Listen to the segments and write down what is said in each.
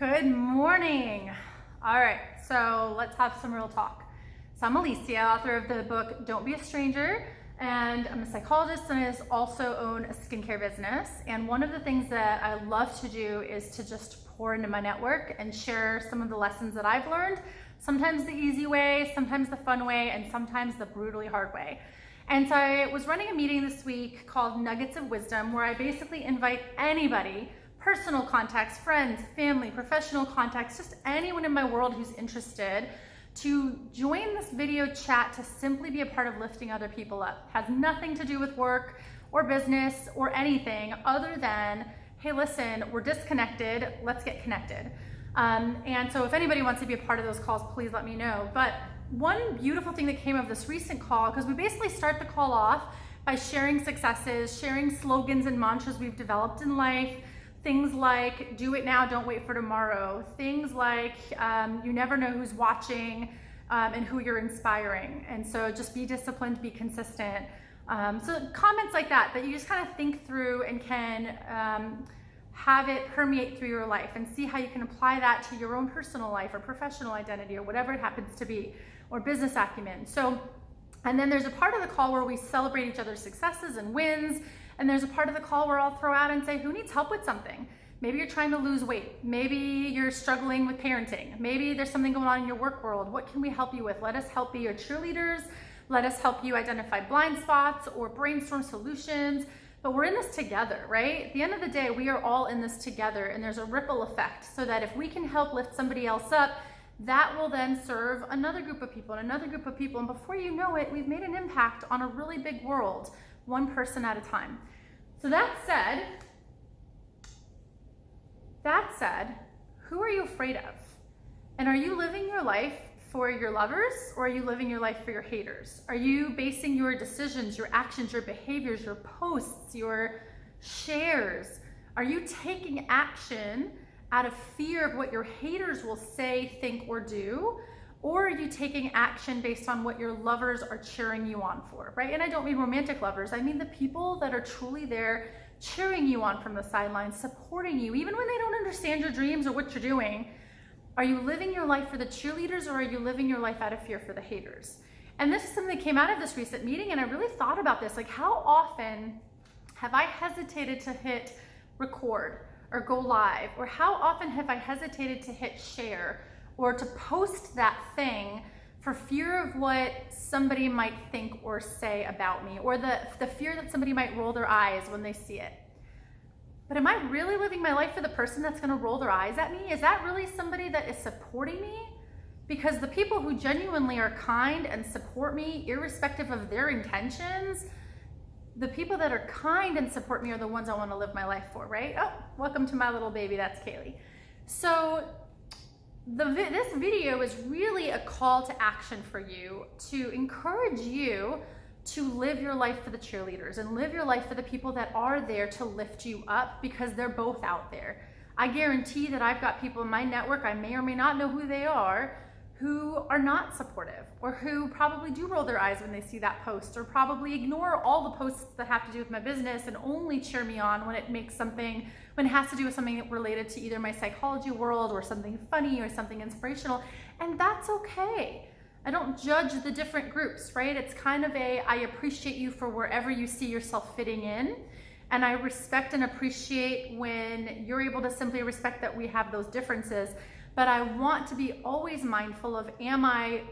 Good morning. All right, so let's have some real talk. So I'm Alicia, author of the book Don't Be a Stranger, and I'm a psychologist and I also own a skincare business. And one of the things that I love to do is to just pour into my network and share some of the lessons that I've learned, sometimes the easy way, sometimes the fun way, and sometimes the brutally hard way. And so I was running a meeting this week called Nuggets of Wisdom, where I basically invite anybody, personal contacts, friends, family, professional contacts, just anyone in my world who's interested, to join this video chat to simply be a part of lifting other people up. Has nothing to do with work or business or anything other than, hey, listen, we're disconnected, let's get connected. And so if anybody wants to be a part of those calls, please let me know. But one beautiful thing that came of this recent call, because we basically start the call off by sharing successes, sharing slogans and mantras we've developed in life, things like do it now, don't wait for tomorrow, things like you never know who's watching and who you're inspiring. And so just be disciplined, be consistent. So comments like that you just kind of think through and can have it permeate through your life and see how you can apply that to your own personal life or professional identity or whatever it happens to be, or business acumen. So, and then there's a part of the call where we celebrate each other's successes and wins. And there's a part of the call where I'll throw out and say, who needs help with something? Maybe you're trying to lose weight. Maybe you're struggling with parenting. Maybe there's something going on in your work world. What can we help you with? Let us help be your cheerleaders. Let us help you identify blind spots or brainstorm solutions. But we're in this together, right? At the end of the day, we are all in this together, and there's a ripple effect so that if we can help lift somebody else up, that will then serve another group of people and another group of people. And before you know it, we've made an impact on a really big world, one person at a time. So that said, who are you afraid of? And are you living your life for your lovers, or are you living your life for your haters? Are you basing your decisions, your actions, your behaviors, your posts, your shares? Are you taking action out of fear of what your haters will say, think, or do? Or are you taking action based on what your lovers are cheering you on for, right? And I don't mean romantic lovers. I mean the people that are truly there cheering you on from the sidelines, supporting you, even when they don't understand your dreams or what you're doing. Are you living your life for the cheerleaders, or are you living your life out of fear for the haters? And this is something that came out of this recent meeting, and I really thought about this. Like, how often have I hesitated to hit record or go live? Or how often have I hesitated to hit share or to post that thing for fear of what somebody might think or say about me, or the fear that somebody might roll their eyes when they see it? But am I really living my life for the person that's gonna roll their eyes at me? Is that really somebody that is supporting me? Because the people who genuinely are kind and support me, irrespective of their intentions, the people that are kind and support me are the ones I wanna live my life for, right? Oh, welcome to my little baby, that's Kaylee. So this video is really a call to action for you, to encourage you to live your life for the cheerleaders and live your life for the people that are there to lift you up, because they're both out there. I guarantee that I've got people in my network, I may or may not know who they are, who are not supportive, or who probably do roll their eyes when they see that post, or probably ignore all the posts that have to do with my business and only cheer me on when it has to do with something related to either my psychology world or something funny or something inspirational. And that's okay. I don't judge the different groups, right? It's kind of I appreciate you for wherever you see yourself fitting in. And I respect and appreciate when you're able to simply respect that we have those differences. But I want to be always mindful of, am I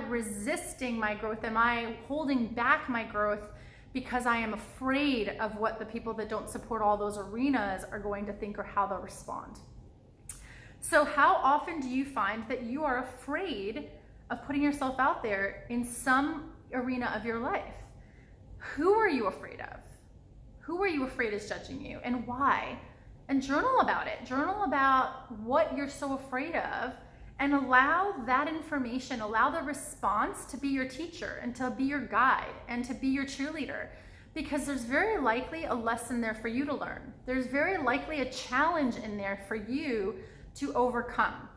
resisting my growth? Am I holding back my growth because I am afraid of what the people that don't support all those arenas are going to think or how they'll respond? So how often do you find that you are afraid of putting yourself out there in some arena of your life? Who are you afraid of? Who are you afraid is judging you, and why? And journal about it. Journal about what you're so afraid of, and allow that information, allow the response to be your teacher and to be your guide and to be your cheerleader, because there's very likely a lesson there for you to learn. There's very likely a challenge in there for you to overcome,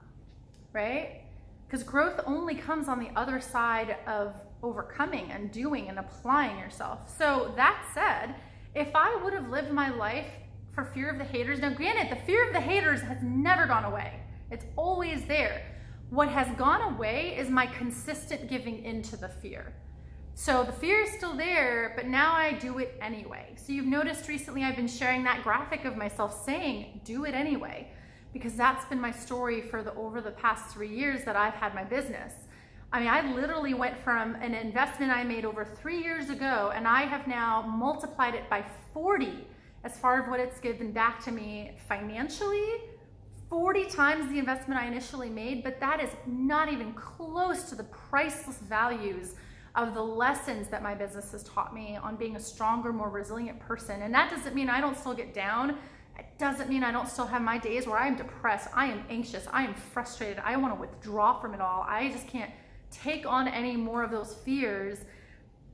right? Because growth only comes on the other side of overcoming and doing and applying yourself. So that said, if I would have lived my life for fear of the haters. Now, granted, the fear of the haters has never gone away. It's always there. What has gone away is my consistent giving into the fear. So the fear is still there, but now I do it anyway. So you've noticed recently I've been sharing that graphic of myself saying, do it anyway, because that's been my story for over the past 3 years that I've had my business. I mean, I literally went from an investment I made over 3 years ago, and I have now multiplied it by 40 as far as what it's given back to me financially, 40 times the investment I initially made, but that is not even close to the priceless values of the lessons that my business has taught me on being a stronger, more resilient person. And that doesn't mean I don't still get down. It doesn't mean I don't still have my days where I am depressed, I am anxious, I am frustrated, I want to withdraw from it all. I just can't take on any more of those fears,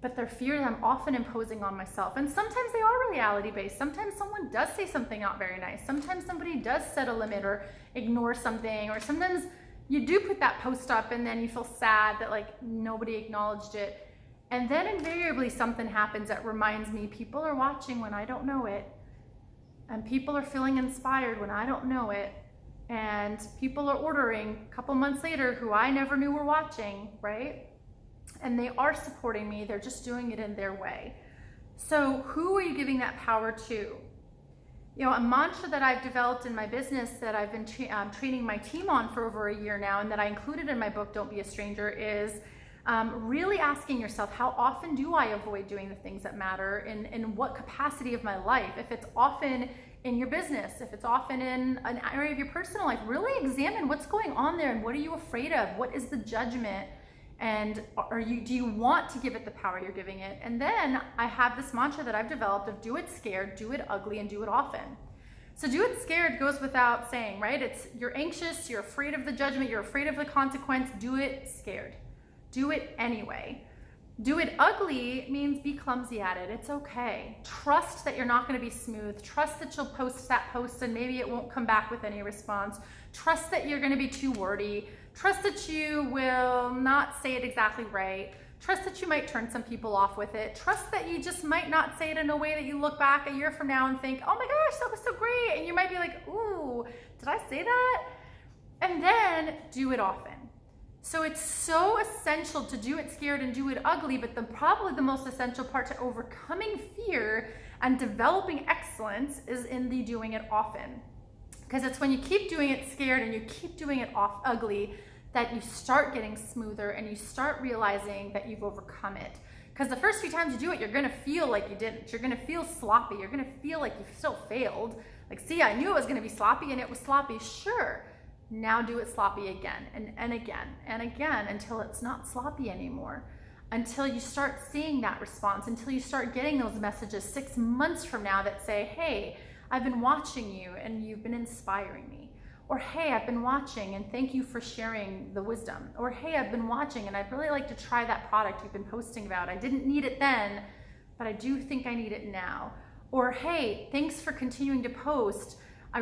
but they're fears I'm often imposing on myself. And sometimes they are reality-based. Sometimes someone does say something not very nice. Sometimes somebody does set a limit or ignore something, or sometimes you do put that post up and then you feel sad that like nobody acknowledged it. And then invariably something happens that reminds me people are watching when I don't know it, and people are feeling inspired when I don't know it, and people are ordering a couple months later who I never knew were watching, right? And they are supporting me, they're just doing it in their way. So who are you giving that power to? You know, a mantra that I've developed in my business that I've been training my team on for over a year now, and that I included in my book, Don't Be a Stranger, is really asking yourself, how often do I avoid doing the things that matter? In what capacity of my life? If it's often in your business, if it's often in an area of your personal life, really examine what's going on there and what are you afraid of? What is the judgment? And do you want to give it the power you're giving it? And then I have this mantra that I've developed of do it scared, do it ugly, and do it often. So do it scared goes without saying, right? It's you're anxious, you're afraid of the judgment, you're afraid of the consequence, do it scared. Do it anyway. Do it ugly means be clumsy at it. It's okay. Trust that you're not going to be smooth. Trust that you'll post that post and maybe it won't come back with any response. Trust that you're going to be too wordy. Trust that you will not say it exactly right. Trust that you might turn some people off with it. Trust that you just might not say it in a way that you look back a year from now and think, oh my gosh, that was so great. And you might be like, ooh, did I say that? And then do it often. So it's so essential to do it scared and do it ugly, but probably the most essential part to overcoming fear and developing excellence is in the doing it often. Because it's when you keep doing it scared and you keep doing it ugly that you start getting smoother and you start realizing that you've overcome it. Because the first few times you do it, you're gonna feel like you didn't. You're gonna feel sloppy. You're gonna feel like you still failed. Like, see, I knew it was gonna be sloppy and it was sloppy, sure. Now do it sloppy again and again and again until it's not sloppy anymore. Until you start seeing that response, until you start getting those messages 6 months from now that say, hey, I've been watching you and you've been inspiring me. Or hey, I've been watching and thank you for sharing the wisdom. Or hey, I've been watching and I'd really like to try that product you've been posting about. I didn't need it then, but I do think I need it now. Or hey, thanks for continuing to post. I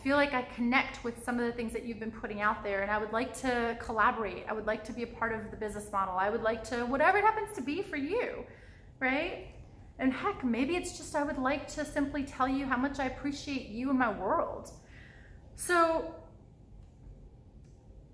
feel like I connect with some of the things that you've been putting out there and I would like to collaborate. I would like to be a part of the business model. I would like to, whatever it happens to be for you, right? And heck, maybe it's just I would like to simply tell you how much I appreciate you in my world. So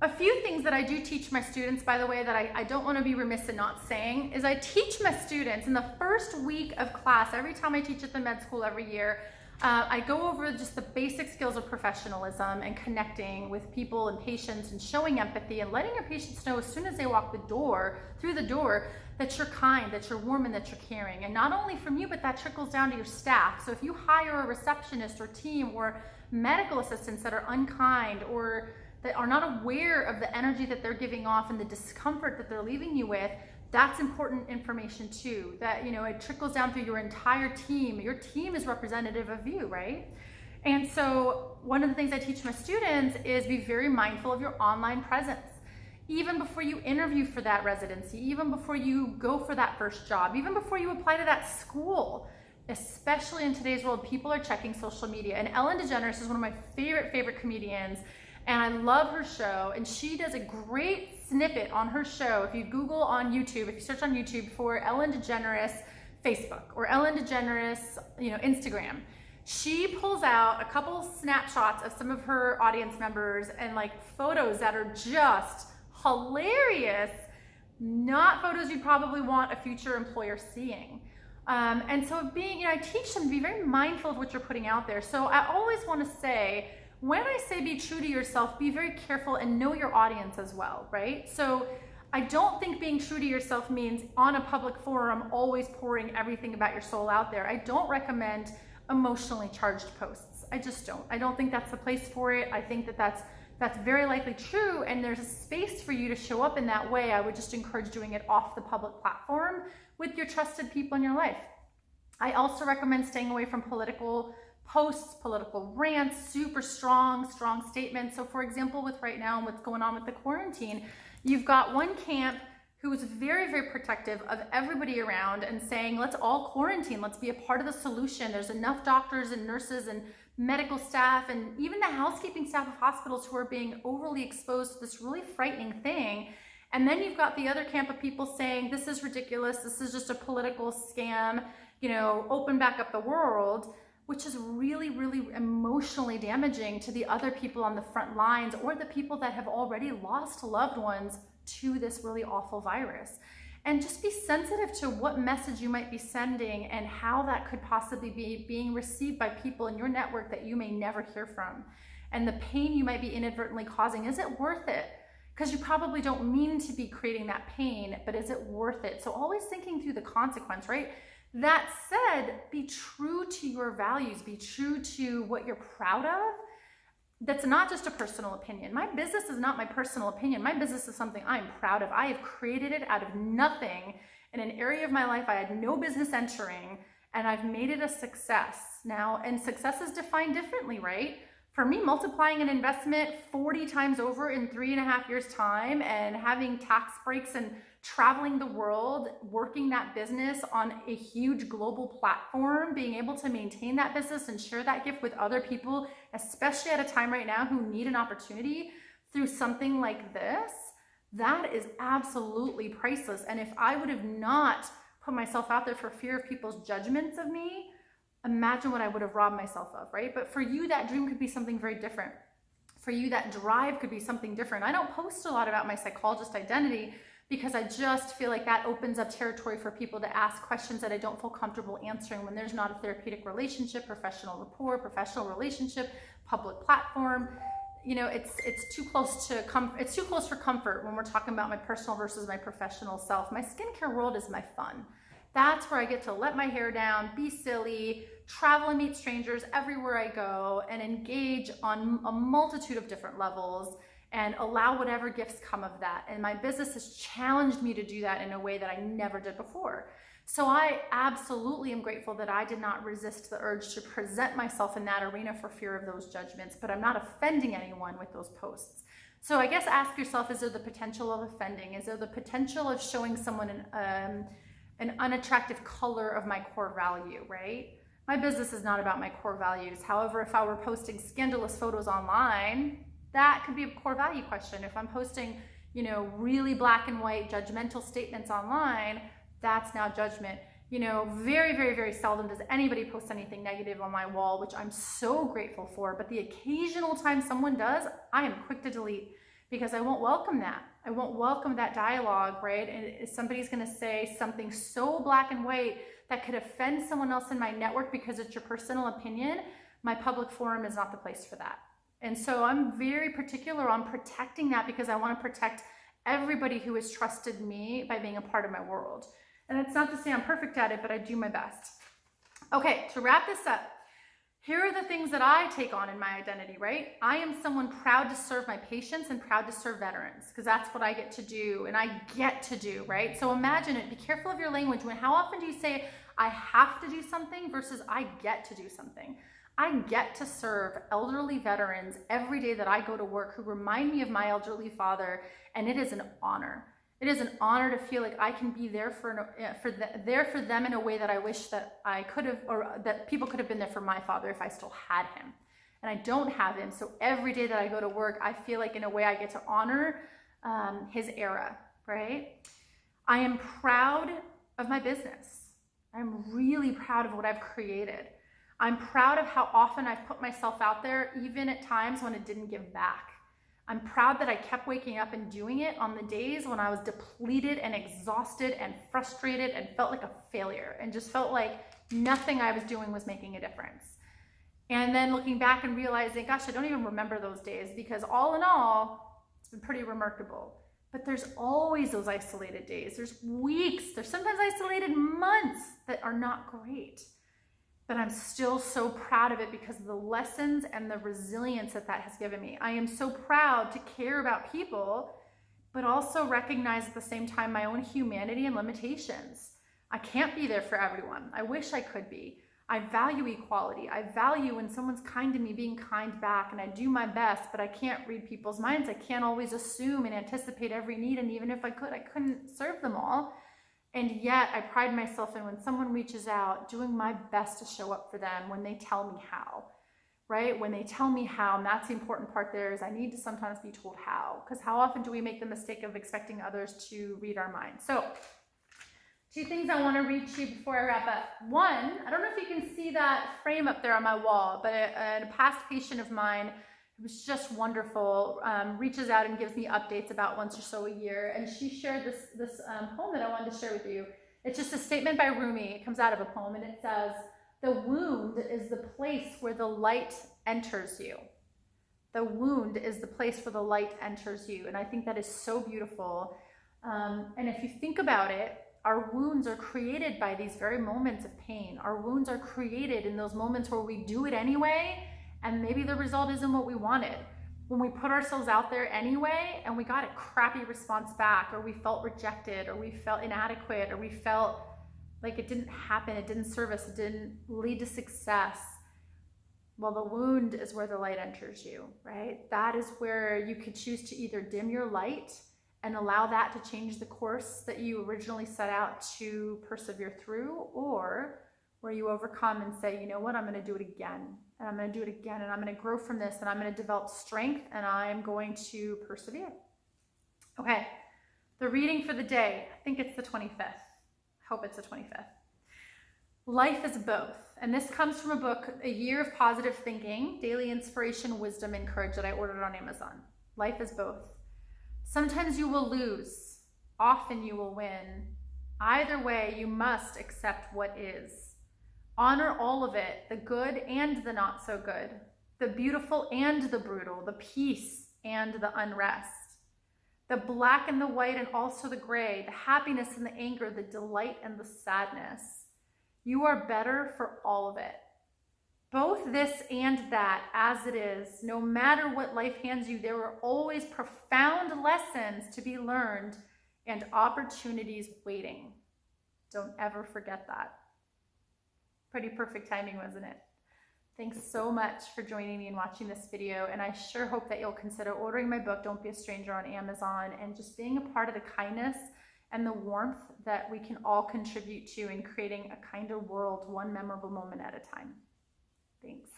a few things that I do teach my students, by the way, that I don't want to be remiss in not saying, is I teach my students in the first week of class, every time I teach at the med school every year, I go over just the basic skills of professionalism and connecting with people and patients and showing empathy and letting your patients know as soon as they walk through the door, that you're kind, that you're warm, and that you're caring. And not only from you, but that trickles down to your staff. So if you hire a receptionist or team or medical assistants that are unkind or that are not aware of the energy that they're giving off and the discomfort that they're leaving you with, that's important information too, that, you know, it trickles down through your entire team. Your team is representative of you, right? And so one of the things I teach my students is be very mindful of your online presence. Even before you interview for that residency, even before you go for that first job, even before you apply to that school, especially in today's world, people are checking social media. And Ellen DeGeneres is one of my favorite comedians. And I love her show, and she does a great snippet on her show. If you Google on YouTube, if you search on YouTube for Ellen DeGeneres Facebook or Ellen DeGeneres, Instagram, she pulls out a couple snapshots of some of her audience members and like photos that are just hilarious, not photos you'd probably want a future employer seeing. And so I teach them to be very mindful of what you're putting out there. So I always want to say, when I say be true to yourself, be very careful and know your audience as well, right? So I don't think being true to yourself means on a public forum always pouring everything about your soul out there. I don't recommend emotionally charged posts. I just don't. I don't think that's the place for it. I think that that's very likely true, and there's a space for you to show up in that way. I would just encourage doing it off the public platform with your trusted people in your life. I also recommend staying away from political posts, political rants, super strong statements. So for example, with right now and what's going on with the quarantine, you've got one camp who is very, very protective of everybody around and saying, let's all quarantine, let's be a part of the solution. There's enough doctors and nurses and medical staff and even the housekeeping staff of hospitals who are being overly exposed to this really frightening thing. And then you've got the other camp of people saying, this is ridiculous, this is just a political scam, open back up the world, which is really, really emotionally damaging to the other people on the front lines or the people that have already lost loved ones to this really awful virus. And just be sensitive to what message you might be sending and how that could possibly be being received by people in your network that you may never hear from. And the pain you might be inadvertently causing, is it worth it? Because you probably don't mean to be creating that pain, but is it worth it? So always thinking through the consequence, right? That said, be true to your values, be true to what you're proud of. That's not just a personal opinion. My business is not my personal opinion. My business is something I'm proud of. I have created it out of nothing in an area of my life I had no business entering, and I've made it a success now. And success is defined differently, right? For me, multiplying an investment 40 times over in 3.5 years' time and having tax breaks and traveling the world, working that business on a huge global platform, being able to maintain that business and share that gift with other people, especially at a time right now who need an opportunity through something like this, that is absolutely priceless. And if I would have not put myself out there for fear of people's judgments of me, imagine what I would have robbed myself of, right? But for you, that dream could be something very different. For you, that drive could be something different. I don't post a lot about my psychologist identity because I just feel like that opens up territory for people to ask questions that I don't feel comfortable answering when there's not a therapeutic relationship, professional rapport, professional relationship, public platform. It's too close to it's too close for comfort when we're talking about my personal versus my professional self. My skincare world is my fun. That's where I get to let my hair down, be silly, travel and meet strangers everywhere I go, and engage on a multitude of different levels and allow whatever gifts come of that. And my business has challenged me to do that in a way that I never did before. So I absolutely am grateful that I did not resist the urge to present myself in that arena for fear of those judgments, but I'm not offending anyone with those posts. So I guess ask yourself, is there the potential of offending? Is there the potential of showing someone an unattractive color of my core value, right? My business is not about my core values. However, if I were posting scandalous photos online, that could be a core value question. If I'm posting, really black and white judgmental statements online, that's now judgment. Very, very, very seldom does anybody post anything negative on my wall, which I'm so grateful for. But the occasional time someone does, I am quick to delete because I won't welcome that. I won't welcome that dialogue, right? And if somebody's gonna say something so black and white that could offend someone else in my network because it's your personal opinion, my public forum is not the place for that. And so I'm very particular on protecting that because I want to protect everybody who has trusted me by being a part of my world. And it's not to say I'm perfect at it, but I do my best. Okay, to wrap this up, here are the things that I take on in my identity, right? I am someone proud to serve my patients and proud to serve veterans because that's what I get to do and I get to do, right? So imagine it. Be careful of your language. How often do you say I have to do something versus I get to do something? I get to serve elderly veterans every day that I go to work who remind me of my elderly father, and it is an honor. It is an honor to feel like I can be there for them in a way that I wish that I could have, or that people could have been there for my father if I still had him. And I don't have him, so every day that I go to work, I feel like in a way I get to honor his era, right? I am proud of my business. I'm really proud of what I've created. I'm proud of how often I've put myself out there, even at times when it didn't give back. I'm proud that I kept waking up and doing it on the days when I was depleted and exhausted and frustrated and felt like a failure and just felt like nothing I was doing was making a difference. And then looking back and realizing, gosh, I don't even remember those days, because all in all, it's been pretty remarkable. But there's always those isolated days. There's weeks, there's sometimes isolated months that are not great. But I'm still so proud of it because of the lessons and the resilience that that has given me. I am so proud to care about people, but also recognize at the same time my own humanity and limitations. I can't be there for everyone. I wish I could be. I value equality. I value when someone's kind to me being kind back, and I do my best, but I can't read people's minds. I can't always assume and anticipate every need, and even if I could, I couldn't serve them all. And yet I pride myself in when someone reaches out, doing my best to show up for them when they tell me how, right? When they tell me how, and that's the important part there, is I need to sometimes be told how, because how often do we make the mistake of expecting others to read our minds? So 2 things I want to read to you before I wrap up. One, I don't know if you can see that frame up there on my wall, but a past patient of mine, it was just wonderful, reaches out and gives me updates about once or so a year. And she shared this poem that I wanted to share with you. It's just a statement by Rumi. It comes out of a poem, and it says, "The wound is the place where the light enters you." The wound is the place where the light enters you. And I think that is so beautiful. And if you think about it, our wounds are created by these very moments of pain. Our wounds are created in those moments where we do it anyway, and maybe the result isn't what we wanted. When we put ourselves out there anyway and we got a crappy response back, or we felt rejected, or we felt inadequate, or we felt like it didn't happen, it didn't serve us, it didn't lead to success. Well, the wound is where the light enters you, right? That is where you could choose to either dim your light and allow that to change the course that you originally set out to persevere through, or where you overcome and say, you know what, I'm going to do it again, and I'm going to do it again, and I'm going to grow from this, and I'm going to develop strength, and I'm going to persevere. Okay, the reading for the day, I think it's the 25th. I hope it's the 25th. Life is both. And this comes from a book, A Year of Positive Thinking, Daily Inspiration, Wisdom, and Courage, that I ordered on Amazon. Life is both. Sometimes you will lose. Often you will win. Either way, you must accept what is. Honor all of it, the good and the not so good, the beautiful and the brutal, the peace and the unrest, the black and the white and also the gray, the happiness and the anger, the delight and the sadness. You are better for all of it. Both this and that, as it is, no matter what life hands you, there are always profound lessons to be learned and opportunities waiting. Don't ever forget that. Pretty perfect timing, wasn't it? Thanks so much for joining me and watching this video, and I sure hope that you'll consider ordering my book, Don't Be a Stranger, on Amazon, and just being a part of the kindness and the warmth that we can all contribute to in creating a kinder world, one memorable moment at a time. Thanks.